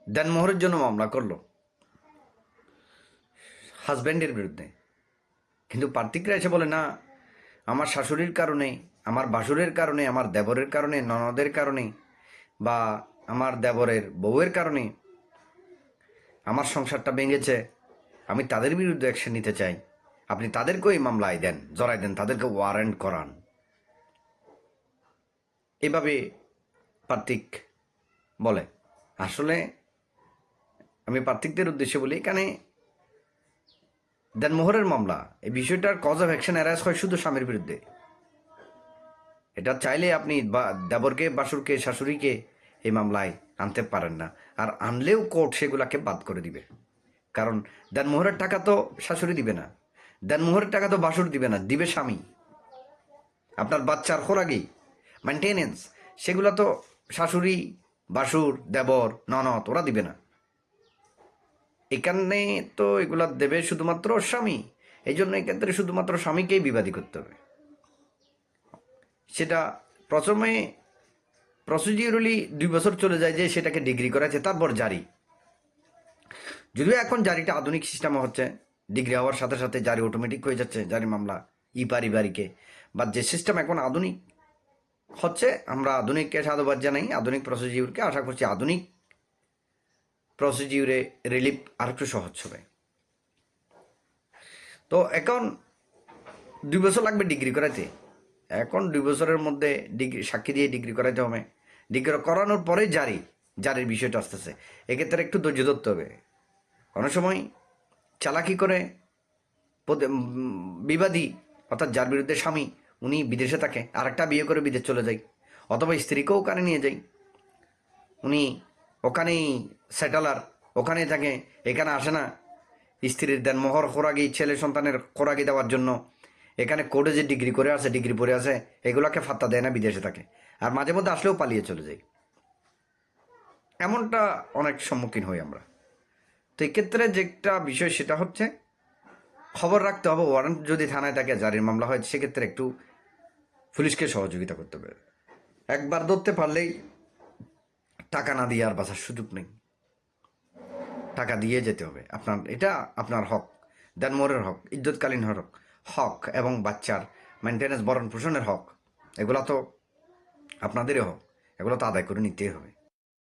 দেনমোহরের জন্য মামলা করলো হাজব্যান্ডের বিরুদ্ধে, কিন্তু পার্থিকরা এসে বলে না, আমার শাশুড়ির কারণে, আমার বাসুরের কারণে, আমার দেবরের কারণে, ননদের কারণে বা আমার দেবরের বউয়ের কারণে আমার সংসারটা ভেঙেছে, আমি তাদের বিরুদ্ধে অ্যাকশন নিতে চাই। আপনি তাদেরকেও এই মামলায় দেন, জড়াই দেন, তাদেরকে ওয়ারেন্ট করান। এভাবে পার্থিক বলে। আসলে আমি পার্থিকদের উদ্দেশ্যে বলি, এখানে দেনমোহরের মামলা, এই বিষয়টার কজ অফ অ্যাকশন অ্যারাইজ হয় শুধু স্বামীর বিরুদ্ধে। এটা চাইলে আপনি দেবরকে, বাসুরকে, শাশুড়িকে এই মামলায় আনতে পারেন না। আর আনলেও কোর্ট সেগুলাকে বাদ করে দিবে। কারণ দেনমোহরের টাকা তো শাশুড়ি দিবে না, দেনমোহরের টাকা তো বাসুর দিবে না, দিবে স্বামী। আপনার বাচ্চার খোরাকি, মেনটেনেন্স, সেগুলো তো শাশুড়ি, বাসুর, দেবর, ননদ ওরা দিবে না। এখানে তো এগুলা দেবে শুধুমাত্র স্বামী। এই জন্য এক্ষেত্রে শুধুমাত্র স্বামীকেই বিবাদী করতে হবে। সেটা প্রথমে প্রসিডিউরালি 2 বছর চলে যায় যে সেটাকে ডিগ্রি করাচ্ছে, তারপর জারি। যদিও এখন জারিটা আধুনিক সিস্টেমে হচ্ছে, ডিগ্রি হওয়ার সাথে সাথে জারি অটোমেটিক হয়ে যাচ্ছে, জারি মামলা ই পারিবারিকে। বা যে সিস্টেম এখন আধুনিক হচ্ছে, আমরা আধুনিককে সাধুবাদ জানাই, আধুনিক প্রসিডিউরকে। আশা করছি আধুনিক প্রসিডিউরে রিলিফ আর একটু সহজ হবে। তো এখন 2 বছর লাগবে ডিগ্রি করাইতে। এখন 2 বছরের মধ্যে ডিগ্রি সাক্ষী দিয়ে ডিগ্রি করাইতে হবে। ডিগ্রি করানোর পরে জারির বিষয়টা আসতেছে। এক্ষেত্রে একটু ধৈর্য ধরতে হবে। অনেক সময় চালাকি করে বিবাদী, অর্থাৎ যার বিরুদ্ধে স্বামী, উনি বিদেশে থাকে, আরেকটা বিয়ে করে বিদেশ চলে যায়, অথবা স্ত্রীকেও ওখানে নিয়ে যায়, উনি ওখানেই সেটেলার, ওখানেই থাকে, এখানে আসে না। স্ত্রীর দেনমোহর খোরাকি, ছেলে সন্তানের খোরাকি দেওয়ার জন্য এখানে কোর্টে যে ডিগ্রি করে আছে, ডিগ্রি পড়ে আছে, এগুলোকে ফাত্তা দেয় না, বিদেশে থাকে। আর মাঝে মধ্যে আসলেও পালিয়ে চলে যায়। এমনটা অনেক সম্মুখীন হই আমরা। তো এক্ষেত্রে যেটা বিষয় সেটা হচ্ছে খবর রাখতে হবে। ওয়ারেন্ট যদি থানায় থাকে, জারির মামলা হয়, সেক্ষেত্রে একটু পুলিশকে সহযোগিতা করতে হবে। একবার ধরতে পারলেই টাকা না দিয়ে আর বাঁচার সুযোগ নেই। টাকা দিয়ে যেতে হবে। এটা আপনার হক, দেনমোহরের হক, ইজ্জতকালীন হক, হক এবং বাচ্চার মেনটেন্যান্স, ভরণ পোষণের হক, এগুলো তো আপনাদেরই হক, এগুলো তো আদায় করে নিতেই হবে।